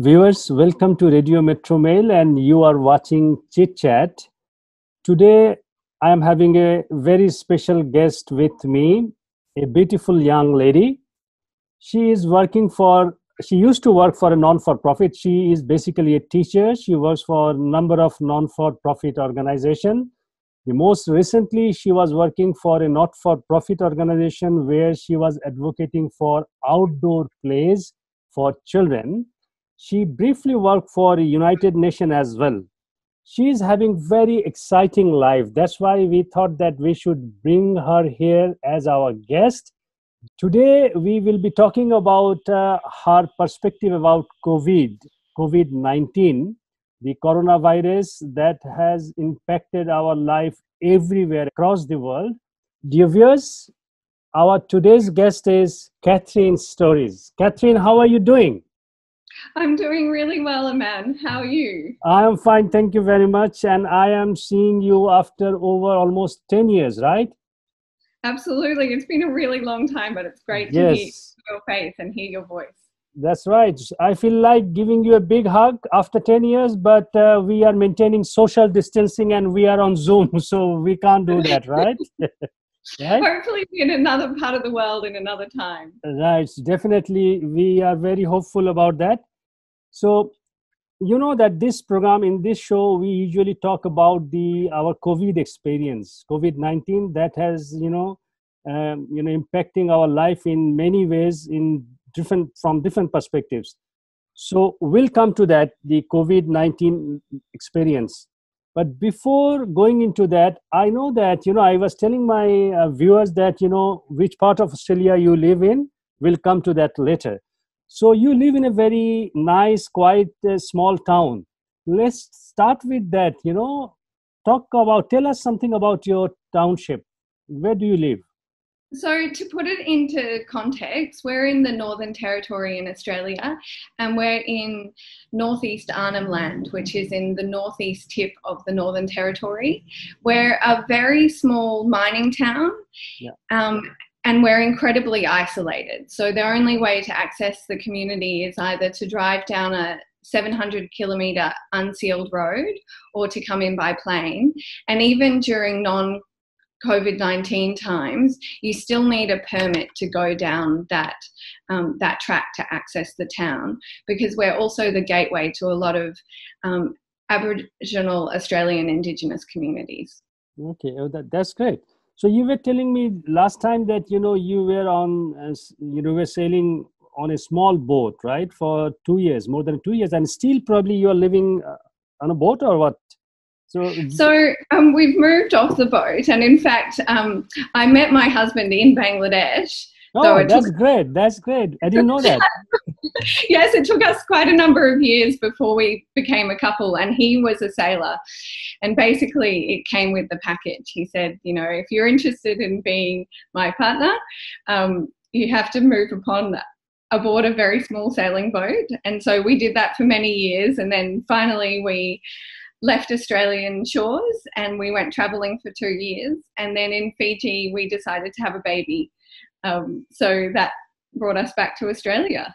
Viewers, welcome to Radio Metro Mail, and you are watching Chit Chat. Today, I am having a very special guest with me, a beautiful young lady. She used to work for a non-for-profit. She is basically a teacher. She works for a number of non-for-profit organizations. Most recently, she was working for a not-for-profit organization where she was advocating for outdoor plays for children. She briefly worked for United Nations as well. She is having very exciting life. That's why we thought that we should bring her here as our guest. Today, we will be talking about her perspective about COVID-19, the coronavirus that has impacted our life everywhere across the world. Dear viewers, our today's guest is Catherine Storey. Catherine, how are you doing? I'm doing really well, Aman. How are you? I am fine, thank you very much. And I am seeing you after over almost 10 years, right? Absolutely. It's been a really long time, but it's great to hear your face and hear your voice. That's right. I feel like giving you a big hug after 10 years, but we are maintaining social distancing and we are on Zoom, so we can't do that, right? Right? Hopefully in another part of the world in another time. Right. Definitely. We are very hopeful about that. So, you know that this program, in this show, we usually talk about our COVID experience, COVID-19 that has, impacting our life in many ways from different perspectives. So we'll come to that, the COVID-19 experience. But before going into that, I know that, I was telling my viewers that, which part of Australia you live in. We'll come to that later. So you live in a very nice, quite small town. Let's start with that, tell us something about your township. Where do you live? So to put it into context, we're in the Northern Territory in Australia, and we're in northeast Arnhem Land, which is in the northeast tip of the Northern Territory. We're a very small mining town, and we're incredibly isolated. So the only way to access the community is either to drive down a 700-kilometre unsealed road or to come in by plane. And even during COVID-19 times, you still need a permit to go down that track to access the town, because we're also the gateway to a lot of Aboriginal Australian Indigenous communities. Okay, that's great. So you were telling me last time that you were sailing on a small boat, right, for 2 years, more than 2 years, and still probably you are living on a boat or what? So we've moved off the boat, and in fact, I met my husband in Bangladesh. Oh, that's great. That's great. I didn't know that. Yes, it took us quite a number of years before we became a couple, and he was a sailor. And basically, it came with the package. He said, if you're interested in being my partner, you have to move aboard a very small sailing boat. And so we did that for many years, and then finally we left Australian shores and we went travelling for 2 years. And then in Fiji, we decided to have a baby. So that brought us back to Australia.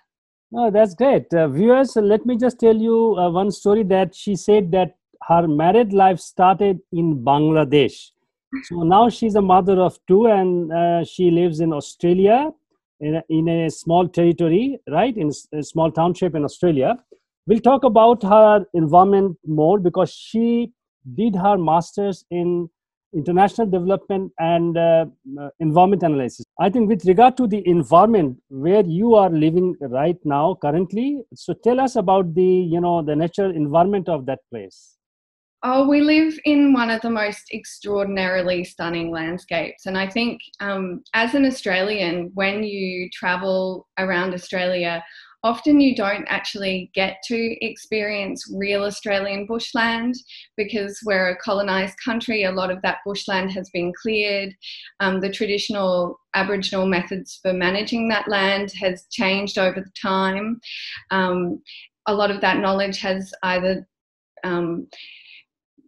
Oh, that's great. Viewers, let me just tell you one story that she said that her married life started in Bangladesh. So now she's a mother of 2 and she lives in Australia in a small territory, right, in a small township in Australia. We'll talk about her environment more because she did her master's in international development and environment analysis. I think with regard to the environment where you are living right now currently, so tell us about the natural environment of that place. Oh, we live in one of the most extraordinarily stunning landscapes. And I think as an Australian, when you travel around Australia, often you don't actually get to experience real Australian bushland because we're a colonised country. A lot of that bushland has been cleared. The traditional Aboriginal methods for managing that land has changed over the time. A lot of that knowledge has either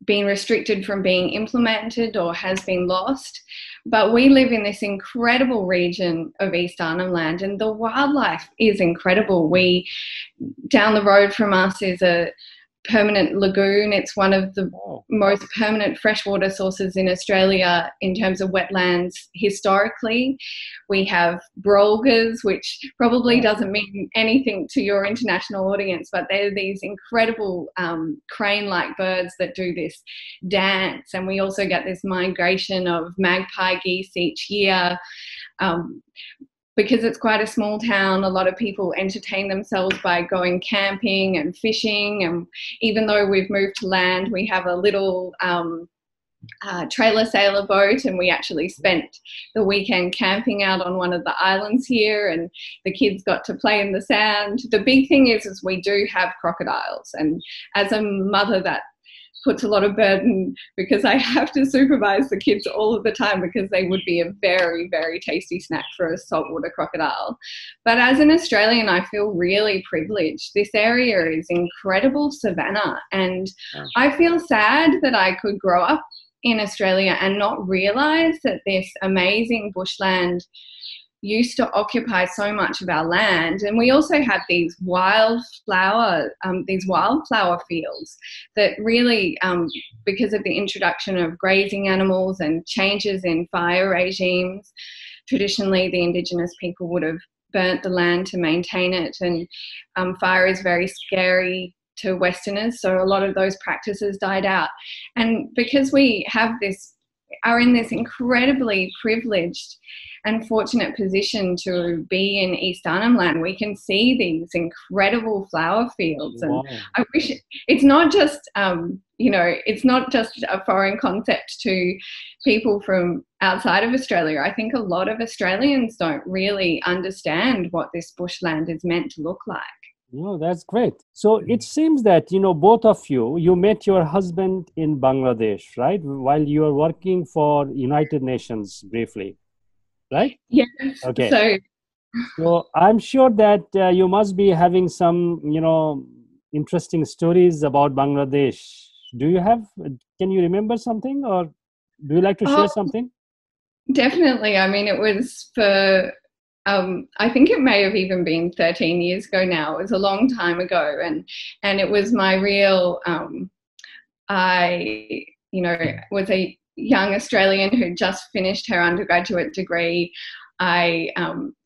been restricted from being implemented or has been lost. But we live in this incredible region of East Arnhem Land, and the wildlife is incredible. Down the road from us is a permanent lagoon. It's one of the most permanent freshwater sources in Australia in terms of wetlands historically. We have brolgas, which probably doesn't mean anything to your international audience, but they're these incredible crane-like birds that do this dance. And we also get this migration of magpie geese each year. Because it's quite a small town, a lot of people entertain themselves by going camping and fishing. And even though we've moved to land, we have a little trailer sailor boat, and we actually spent the weekend camping out on one of the islands here, and the kids got to play in the sand. The big thing is we do have crocodiles, and as a mother, that puts a lot of burden because I have to supervise the kids all of the time because they would be a very, very tasty snack for a saltwater crocodile. But as an Australian, I feel really privileged. This area is incredible savanna, and I feel sad that I could grow up in Australia and not realise that this amazing bushland used to occupy so much of our land. And we also have these wildflower fields that really, because of the introduction of grazing animals and changes in fire regimes, traditionally the Indigenous people would have burnt the land to maintain it, and fire is very scary to Westerners, so a lot of those practices died out. And because we are in this incredibly privileged and fortunate position to be in East Arnhem Land, we can see these incredible flower fields. And I wish it's not just, it's not just a foreign concept to people from outside of Australia. I think a lot of Australians don't really understand what this bushland is meant to look like. No, that's great. So it seems that, both of you met your husband in Bangladesh, right? While you were working for United Nations briefly, right? Yes. Okay. So I'm sure that you must be having some, interesting stories about Bangladesh. Can you remember something, or do you like to share something? Definitely. I mean, it was for... I think it may have even been 13 years ago now. It was a long time ago, and it was my real. I was a young Australian who just finished her undergraduate degree. I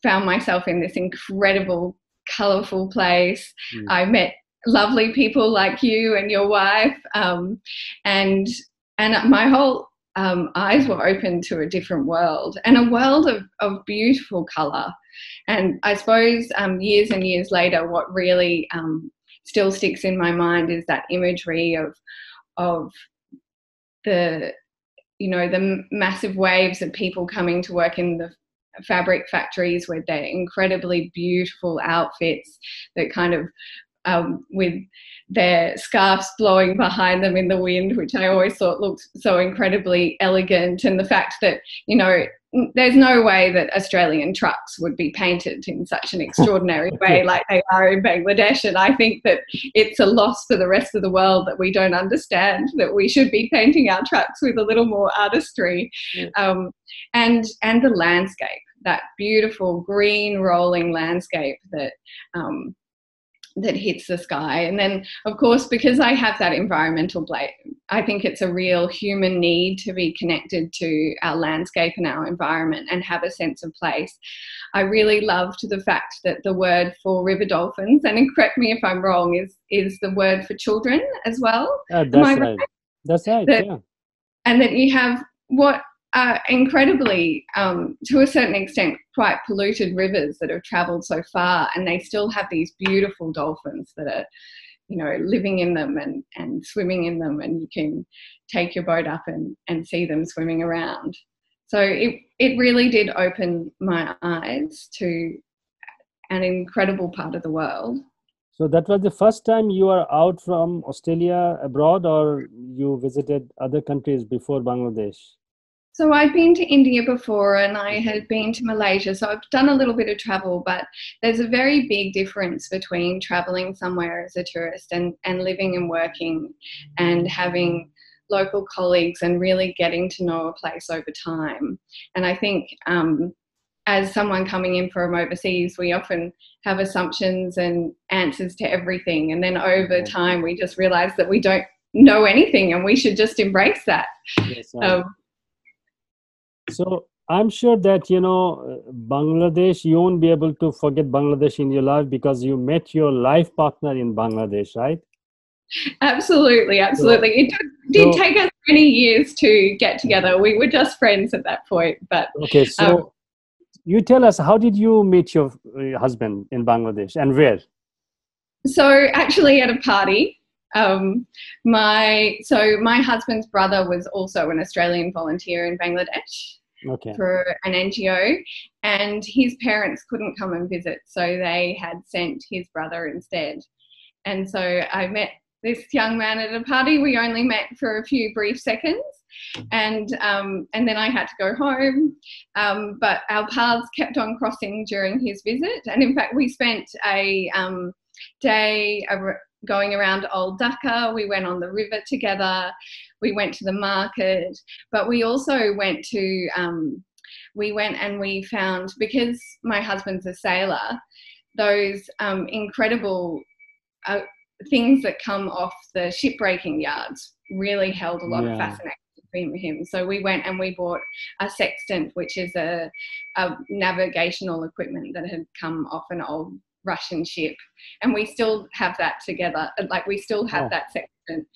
found myself in this incredible, colourful place. I met lovely people like you and your wife, and my whole eyes were open to a different world, and a world of beautiful colour. And I suppose years and years later, what really still sticks in my mind is that imagery of the massive waves of people coming to work in the fabric factories with their incredibly beautiful outfits that kind of with their scarves blowing behind them in the wind, which I always thought looked so incredibly elegant. And the fact that, there's no way that Australian trucks would be painted in such an extraordinary way like they are in Bangladesh. And I think that it's a loss for the rest of the world that we don't understand that we should be painting our trucks with a little more artistry. And the landscape, that beautiful green rolling landscape that hits the sky. And then, of course, because I have that environmental I think it's a real human need to be connected to our landscape and our environment and have a sense of place. I really loved the fact that the word for river dolphins, and correct me if I'm wrong, is the word for children as well. That's right. That's right, yeah. And that you have what are incredibly, to a certain extent, quite polluted rivers that have travelled so far, and they still have these beautiful dolphins that are, living in them and swimming in them, and you can take your boat up and see them swimming around. So it really did open my eyes to an incredible part of the world. So that was the first time you were out from Australia abroad, or you visited other countries before Bangladesh? So I'd been to India before, and I had been to Malaysia. So I've done a little bit of travel, but there's a very big difference between traveling somewhere as a tourist and living and working and having local colleagues and really getting to know a place over time. And I think as someone coming in from overseas, we often have assumptions and answers to everything. And then over time, we just realize that we don't know anything and we should just embrace that. Yes, so I'm sure that, Bangladesh, you won't be able to forget Bangladesh in your life because you met your life partner in Bangladesh, right? Absolutely. It did take us many years to get together. We were just friends at that point. But okay, so you tell us, how did you meet your husband in Bangladesh and where? So actually at a party. My husband's brother was also an Australian volunteer in Bangladesh for an NGO, and his parents couldn't come and visit, so they had sent his brother instead. And so I met this young man at a party. We only met for a few brief seconds, and then I had to go home. But our paths kept on crossing during his visit, and in fact, we spent a day going around Old Dhaka. We went on the river together. We went to the market, but we also went to, and we found, because my husband's a sailor, those incredible things that come off the shipbreaking yards really held a lot of fascination for him. So we went and we bought a sextant, which is a navigational equipment that had come off an old Russian ship, and we still have that together. Like, we still have that sextant,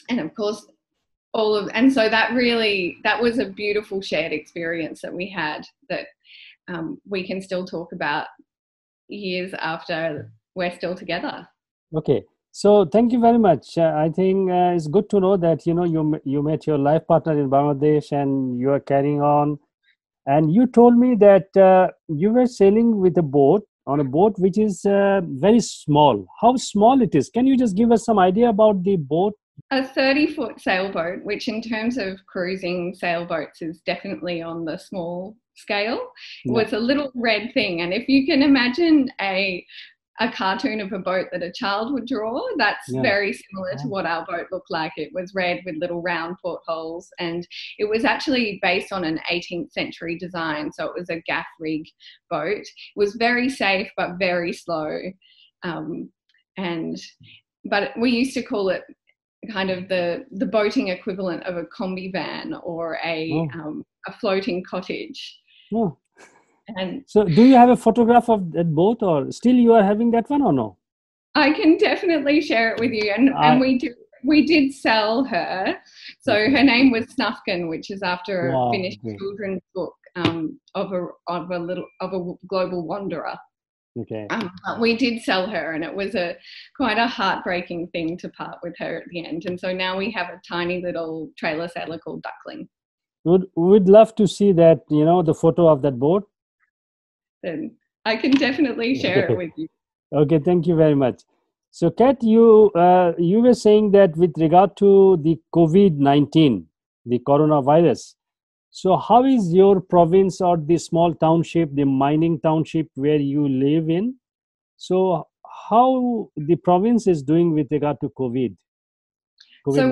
and of course and so that was a beautiful shared experience that we had, that we can still talk about years after we're still together. Okay, so thank you very much. I think it's good to know that you met your life partner in Bangladesh and you are carrying on. And you told me that you were sailing with a boat, which is very small. How small it is? Can you just give us some idea about the boat? A 30-foot sailboat, which in terms of cruising sailboats is definitely on the small scale. It was a little red thing. And if you can imagine a cartoon of a boat that a child would draw, that's very similar to what our boat looked like. It was red with little round portholes, and it was actually based on an 18th century design, so it was a gaff rig boat. It was very safe but very slow, but we used to call it kind of the boating equivalent of a combi van or a floating cottage. And so do you have a photograph of that boat, or still you are having that one, or no? I can definitely share it with you. And we did sell her. So her name was Snufkin, which is after a finished children's book of a global wanderer. Okay. But we did sell her, and it was quite a heartbreaking thing to part with her at the end. And so now we have a tiny little trailer sailor called Duckling. We'd love to see that, the photo of that boat. Then I can definitely share it with you. Okay, thank you very much. So, Kat, you were saying that with regard to the COVID-19, the coronavirus, so how is your province or the small township, the mining township where you live in? So, how the province is doing with regard to COVID-19? So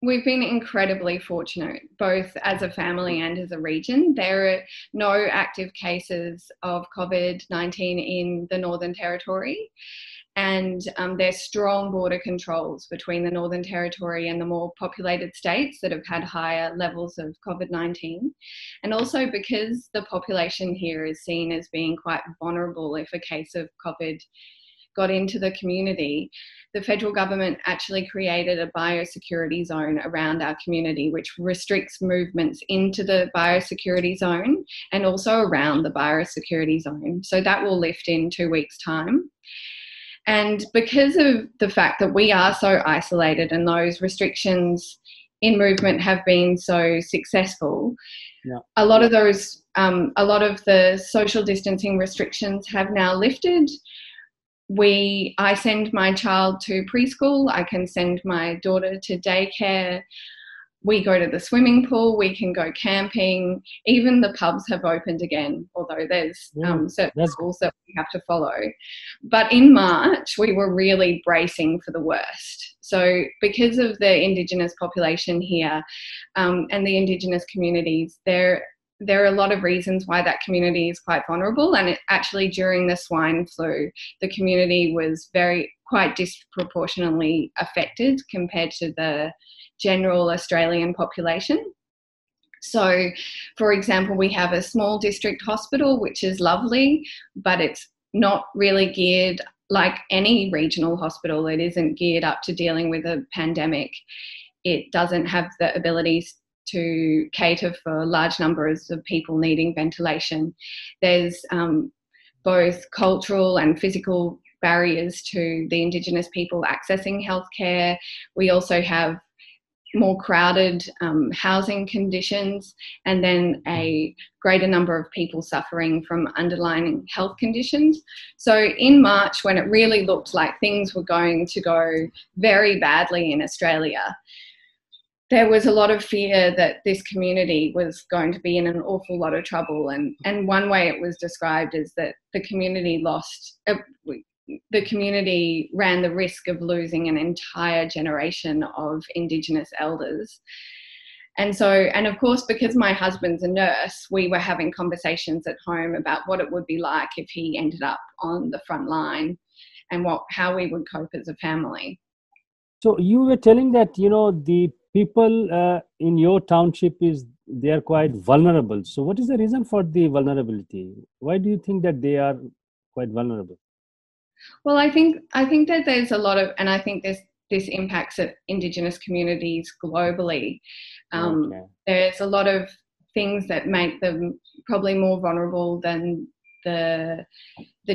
we've been incredibly fortunate, both as a family and as a region. There are no active cases of COVID-19 in the Northern Territory, and there's strong border controls between the Northern Territory and the more populated states that have had higher levels of COVID-19. And also because the population here is seen as being quite vulnerable if a case of COVID got into the community, the federal government actually created a biosecurity zone around our community, which restricts movements into the biosecurity zone and also around the biosecurity zone. So that will lift in 2 weeks' time. And because of the fact that we are so isolated and those restrictions in movement have been so successful, a lot of the social distancing restrictions have now lifted. I send my child to preschool. I can send my daughter to daycare. We go to the swimming pool. We can go camping. Even the pubs have opened again, although there's certain rules that we have to follow. But in March, we were really bracing for the worst. So because of the Indigenous population here and the Indigenous communities, there are a lot of reasons why that community is quite vulnerable. And actually during the swine flu, the community was quite disproportionately affected compared to the general Australian population. So, for example, we have a small district hospital, which is lovely, but it's not really geared like any regional hospital. It isn't geared up to dealing with a pandemic. It doesn't have the abilities to cater for large numbers of people needing ventilation. There's both cultural and physical barriers to the Indigenous people accessing healthcare. We also have more crowded housing conditions, and then a greater number of people suffering from underlying health conditions. So in March, when it really looked like things were going to go very badly in Australia, there was a lot of fear that this community was going to be in an awful lot of trouble. And one way it was described is that the community ran the risk of losing an entire generation of Indigenous elders. And of course, because my husband's a nurse, we were having conversations at home about what it would be like if he ended up on the front line and how we would cope as a family. So you were telling that, the people in your township they are quite vulnerable. So what is the reason for the vulnerability? Why do you think that they are quite vulnerable? Well, I think that there's a lot of, and I think this impacts Indigenous communities globally. Okay. There's a lot of things that make them probably more vulnerable than the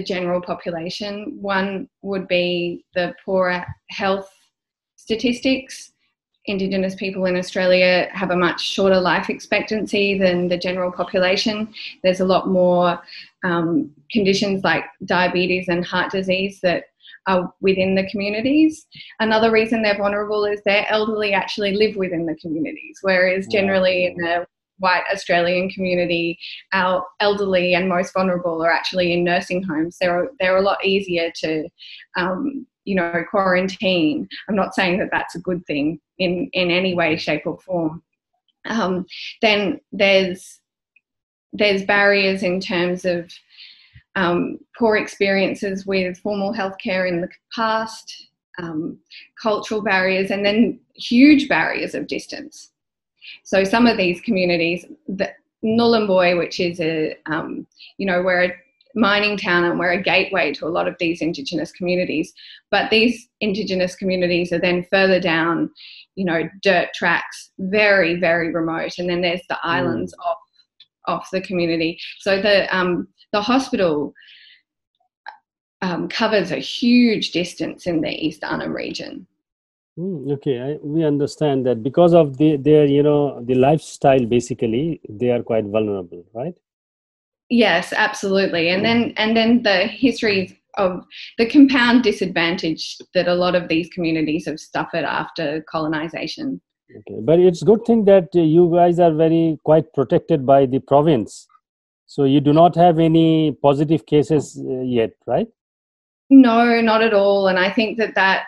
general population. One would be the poor health statistics. Indigenous people in Australia have a much shorter life expectancy than the general population. There's a lot more conditions like diabetes and heart disease that are within the communities. Another reason they're vulnerable is their elderly actually live within the communities, whereas generally in the white Australian community, our elderly and most vulnerable are actually in nursing homes. They're a lot easier to quarantine. I'm not saying that that's a good thing in any way, shape or form. Then there's barriers in terms of poor experiences with formal healthcare in the past, cultural barriers, and then huge barriers of distance. So some of these communities, Nhulunbuy, which is we're a mining town and we're a gateway to a lot of these Indigenous communities, but these Indigenous communities are then further down, dirt tracks, very, very remote, and then there's the islands off the community. So the hospital covers a huge distance in the East Arnhem region. Okay, we understand that because of their the lifestyle, basically they are quite vulnerable, right? Yes, absolutely. And then the history of the compound disadvantage that a lot of these communities have suffered after colonization. Okay, but it's good thing that you guys are quite protected by the province. So you do not have any positive cases yet, right? No, not at all. And I think that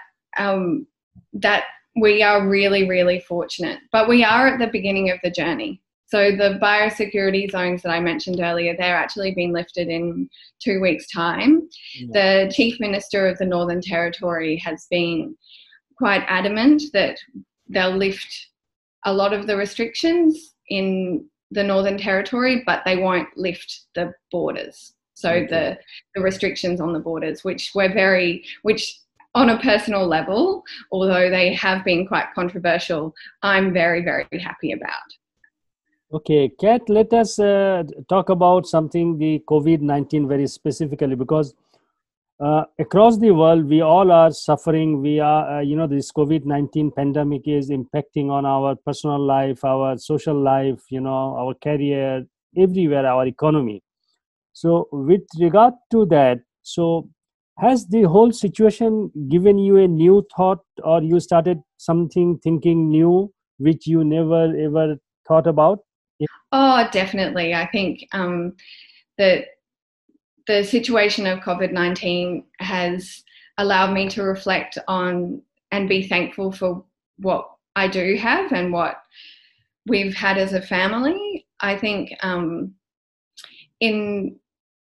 we are really, really fortunate. But we are at the beginning of the journey. So the biosecurity zones that I mentioned earlier, they're actually been lifted in 2 weeks' time. Yeah. The Chief Minister of the Northern Territory has been quite adamant that they'll lift a lot of the restrictions in the Northern Territory, but they won't lift the borders. So okay. the restrictions on the borders, which on a personal level, although they have been quite controversial, I'm very, very happy about. Okay, Kat, let us talk about something, the COVID-19 very specifically, because across the world, we all are suffering. We are, this COVID-19 pandemic is impacting on our personal life, our social life, our career, everywhere, our economy. So with regard to that, so has the whole situation given you a new thought, or you started thinking new, which you never ever thought about? Oh, definitely. I think that the situation of COVID-19 has allowed me to reflect on and be thankful for what I do have and what we've had as a family. I think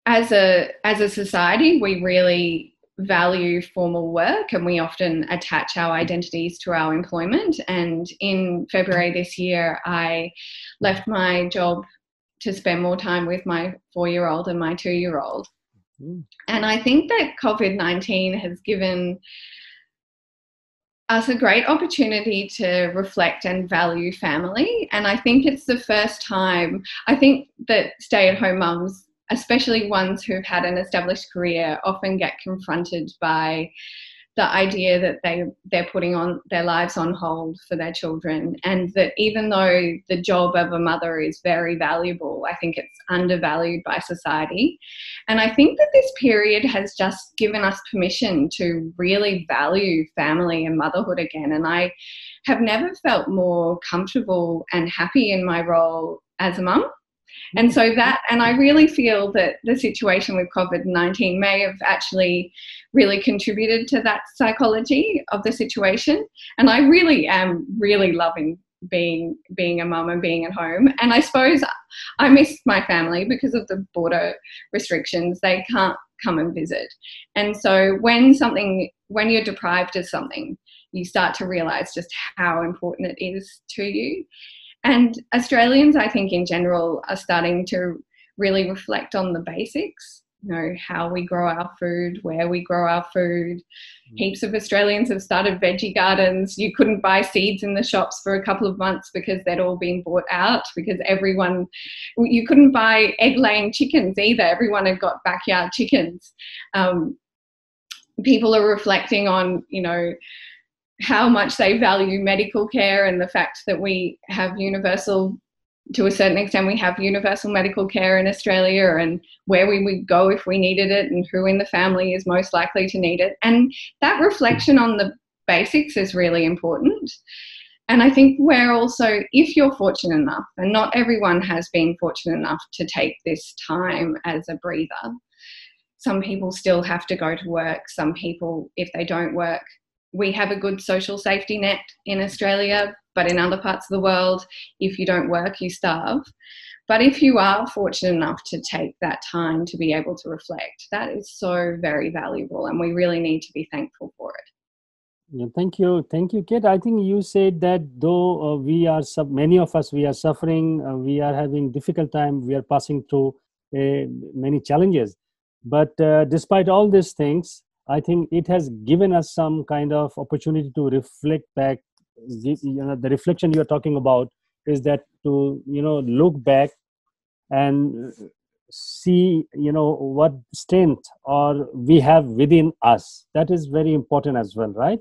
as a society, we really value formal work, and we often attach our identities to our employment. And in February this year, I left my job to spend more time with my 4-year-old and my 2-year-old. And I think that COVID-19 has given us a great opportunity to reflect and value family. And I think it's the first time, I think that stay-at-home mums, especially ones who've had an established career, often get confronted by the idea that they're putting on their lives on hold for their children, and that even though the job of a mother is very valuable, I think it's undervalued by society. And I think that this period has just given us permission to really value family and motherhood again. And I have never felt more comfortable and happy in my role as a mum. And so and I really feel that the situation with COVID-19 may have actually really contributed to that psychology of the situation. And I really am really loving being a mum and being at home. And I suppose I miss my family because of the border restrictions. They can't come and visit. And so when you're deprived of something, you start to realise just how important it is to you. And Australians, I think in general, are starting to really reflect on the basics, how we grow our food, where we grow our food. Heaps of Australians have started veggie gardens. You couldn't buy seeds in the shops for a couple of months because they'd all been bought out, because you couldn't buy egg-laying chickens either. Everyone had got backyard chickens. People are reflecting on, how much they value medical care, and the fact that we have to a certain extent, we have universal medical care in Australia, and where we would go if we needed it, and who in the family is most likely to need it. And that reflection on the basics is really important. And I think we're also, if you're fortunate enough, and not everyone has been fortunate enough to take this time as a breather, some people still have to go to work. Some people, if they don't work, we have a good social safety net in Australia, but in other parts of the world, if you don't work, you starve. But if you are fortunate enough to take that time to be able to reflect, that is so very valuable, and we really need to be thankful for it. Yeah, thank you, Kate. I think you said that though many of us, we are suffering, we are having difficult time, we are passing through many challenges. But despite all these things, I think it has given us some kind of opportunity to reflect back. The reflection you're talking about is that to, look back and see, what strength or we have within us. That is very important as well, right?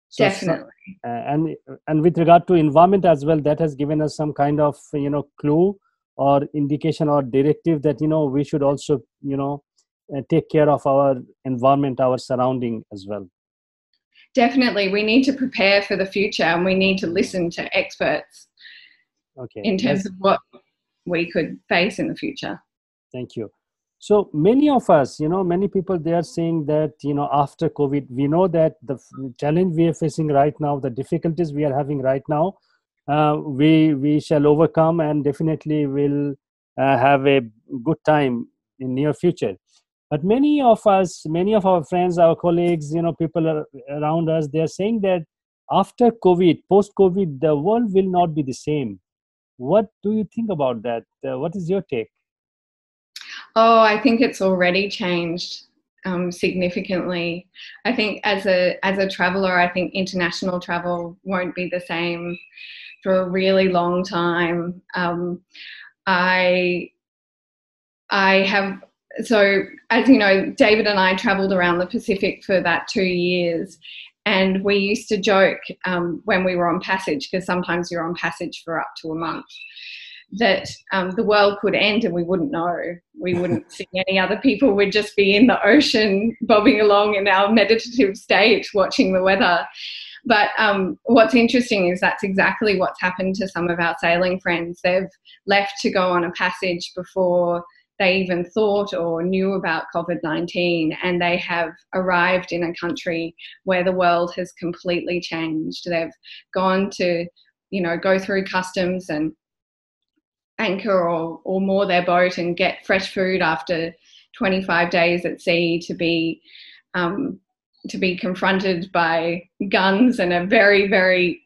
So, definitely. And with regard to environment as well, that has given us some kind of, clue or indication or directive that, we should also, take care of our environment, our surrounding as well. Definitely. We need to prepare for the future, and we need to listen to experts in terms of what we could face in the future. Thank you. So many of us, many people, they are saying that, after COVID, we know that the challenge we are facing right now, the difficulties we are having right now, we shall overcome, and definitely will have a good time in near future. But many of our friends, our colleagues, people around us, they are saying that after COVID, post-COVID, the world will not be the same. What do you think about that? What is your take? Oh, I think it's already changed significantly. I think as a traveller, I think international travel won't be the same for a really long time. So, as you know, David and I travelled around the Pacific for that 2 years, and we used to joke when we were on passage, because sometimes you're on passage for up to a month, that the world could end and we wouldn't know. We wouldn't see any other people. We'd just be in the ocean, bobbing along in our meditative state, watching the weather. But what's interesting is that's exactly what's happened to some of our sailing friends. They've left to go on a passage before they even thought or knew about COVID-19, and they have arrived in a country where the world has completely changed. They've gone to, go through customs and anchor or moor their boat and get fresh food after 25 days at sea, to be confronted by guns and a very, very,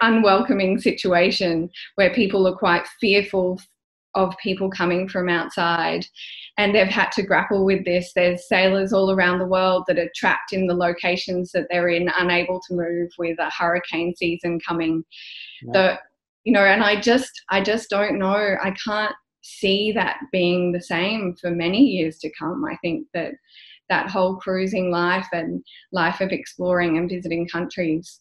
unwelcoming situation where people are quite fearful of people coming from outside, and they've had to grapple with this. There's sailors all around the world that are trapped in the locations that they're in, unable to move, with a hurricane season coming. Yeah. And I just don't know. I can't see that being the same for many years to come. I think that whole cruising life and life of exploring and visiting countries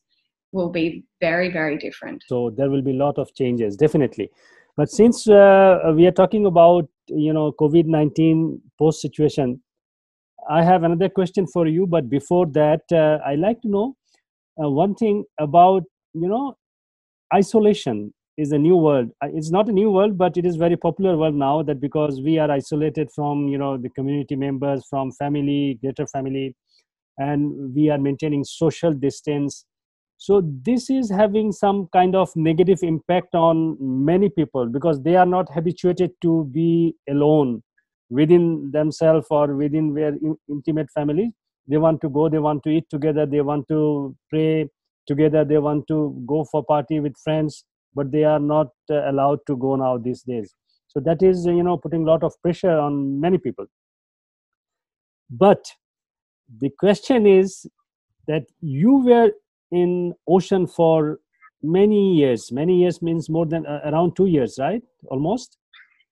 will be very, very different. So there will be a lot of changes, definitely. But since we are talking about, COVID-19 post situation, I have another question for you. But before that, I'd like to know one thing about, isolation is a new word. It's not a new word, but it is very popular word now, that because we are isolated from, the community members, from family, greater family, and we are maintaining social distance. So this is having some kind of negative impact on many people, because they are not habituated to be alone within themselves or within their intimate family. They want to go, they want to eat together, they want to pray together, they want to go for party with friends, but they are not allowed to go now these days. So that is, putting a lot of pressure on many people. But the question is that you were in ocean for many years. Many years means more than around 2 years, right? Almost.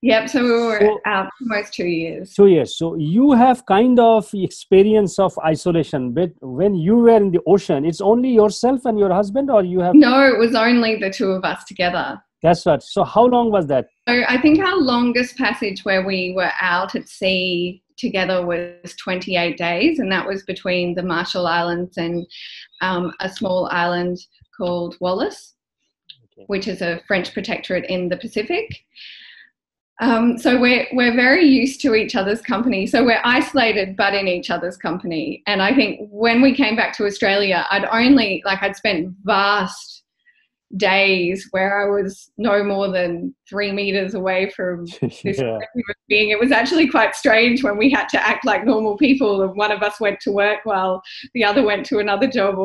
Yep. So we were out almost 2 years. 2 years. So you have kind of experience of isolation. But when you were in the ocean, it's only yourself and your husband, or you have? No, it was only the two of us together. That's right. So how long was that? So I think our longest passage where we were out at sea together was 28 days, and that was between the Marshall Islands and a small island called Wallis, which is a French protectorate in the Pacific. So we're very used to each other's company. So we're isolated but in each other's company. And I think when we came back to Australia, I'd spent vast days where I was no more than 3 meters away from this human being. It was actually quite strange when we had to act like normal people, and one of us went to work while the other went to another job.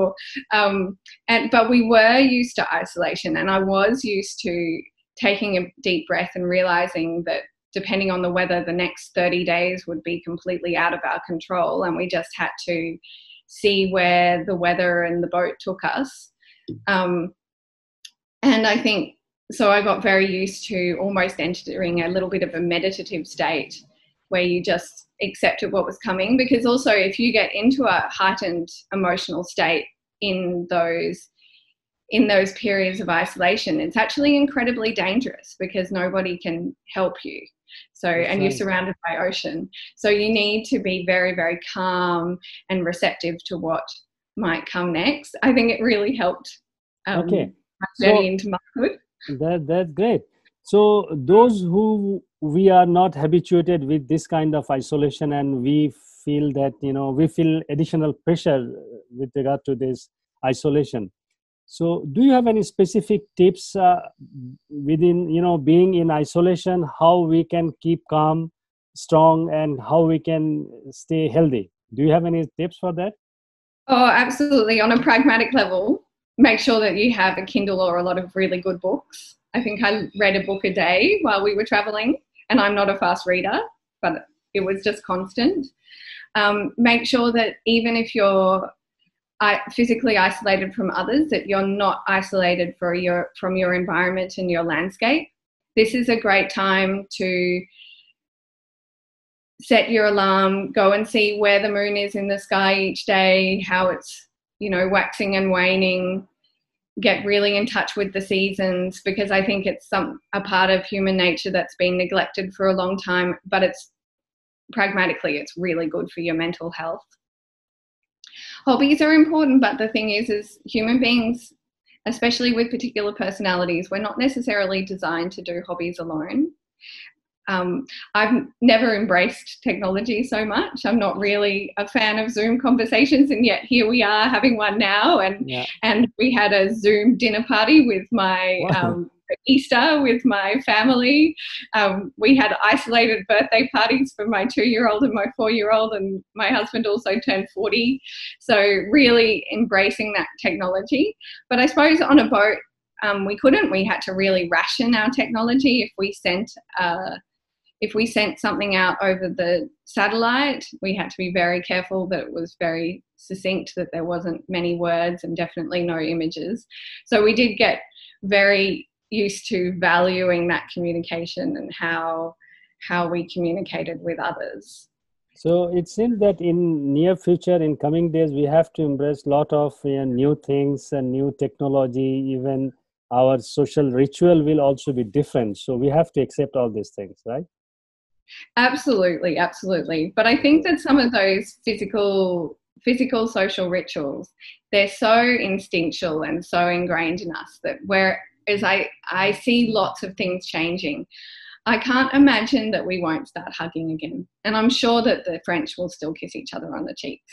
But we were used to isolation, and I was used to taking a deep breath and realizing that depending on the weather, the next 30 days would be completely out of our control, and we just had to see where the weather and the boat took us. And I think, so I got very used to almost entering a little bit of a meditative state where you just accepted what was coming, because also if you get into a heightened emotional state in those periods of isolation, it's actually incredibly dangerous because nobody can help you. So, and you're surrounded by ocean. So you need to be very, very calm and receptive to what might come next. I think it really helped. Into motherhood. That's great. So those who we are not habituated with this kind of isolation, and we feel that, we feel additional pressure with regard to this isolation. So do you have any specific tips within, being in isolation, how we can keep calm, strong, and how we can stay healthy? Do you have any tips for that? Oh, absolutely. On a pragmatic level, make sure that you have a Kindle or a lot of really good books. I think I read a book a day while we were traveling, and I'm not a fast reader, but it was just constant. Make sure that even if you're physically isolated from others, that you're not isolated from your environment and your landscape. This is a great time to set your alarm, go and see where the moon is in the sky each day, how it's, waxing and waning, get really in touch with the seasons, because I think it's a part of human nature that's been neglected for a long time, but it's really good for your mental health. Hobbies are important, but the thing is human beings, especially with particular personalities, we're not necessarily designed to do hobbies alone. I've never embraced technology so much. I'm not really a fan of Zoom conversations, and yet here we are having one now. And we had a Zoom dinner party with my Easter with my family. We had isolated birthday parties for my 2-year-old and my 4-year-old, and my husband also turned 40. So really embracing that technology. But I suppose on a boat, we couldn't. We had to really ration our technology. If we sent something out over the satellite, we had to be very careful that it was very succinct, that there wasn't many words and definitely no images. So we did get very used to valuing that communication and how we communicated with others. So it seems that in near future, in coming days, we have to embrace a lot of new things and new technology. Even our social ritual will also be different. So we have to accept all these things, right? Absolutely, absolutely. But I think that some of those physical social rituals, they're so instinctual and so ingrained in us that whereas I see lots of things changing, I can't imagine that we won't start hugging again. And I'm sure that the French will still kiss each other on the cheeks.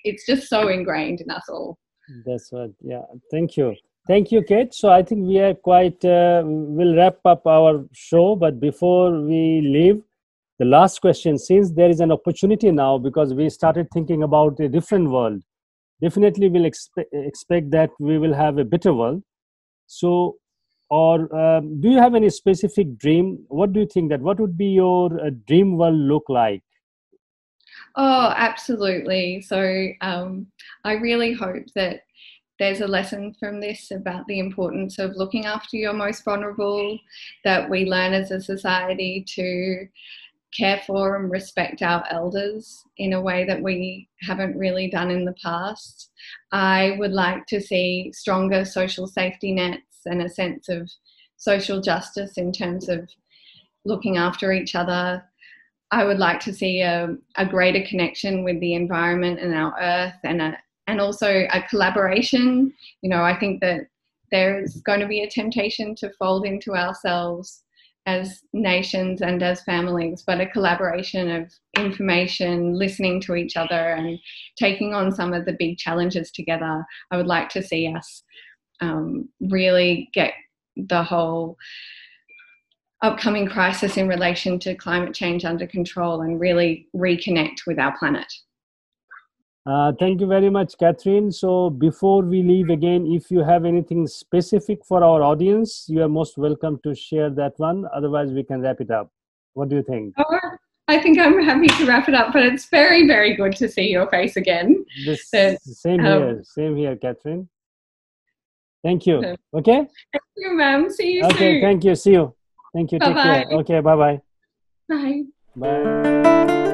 It's just so ingrained in us all. That's right. Yeah. Thank you. Thank you, Kate. So I think we are quite, we'll wrap up our show. But before we leave, the last question, since there is an opportunity now, because we started thinking about a different world, definitely we'll expect that we will have a better world. So, or do you have any specific dream? What do you think that, what would be your dream world look like? Oh, absolutely. So I really hope that there's a lesson from this about the importance of looking after your most vulnerable, that we learn as a society to care for and respect our elders in a way that we haven't really done in the past. I would like to see stronger social safety nets and a sense of social justice in terms of looking after each other. I would like to see a greater connection with the environment and our earth, and also a collaboration. You know, I think that there's going to be a temptation to fold into ourselves as nations and as families, but a collaboration of information, listening to each other and taking on some of the big challenges together. I would like to see us really get the whole upcoming crisis in relation to climate change under control and really reconnect with our planet. Thank you very much, Catherine. So before we leave again, if you have anything specific for our audience, you are most welcome to share that one. Otherwise, we can wrap it up. What do you think? Oh, I think I'm happy to wrap it up, but it's very, very good to see your face again. Same here, Catherine. Thank you. Okay? Thank you, ma'am. See you soon. Okay, thank you. See you. Thank you. Bye-bye. Take care. Okay, bye-bye. Bye. Bye.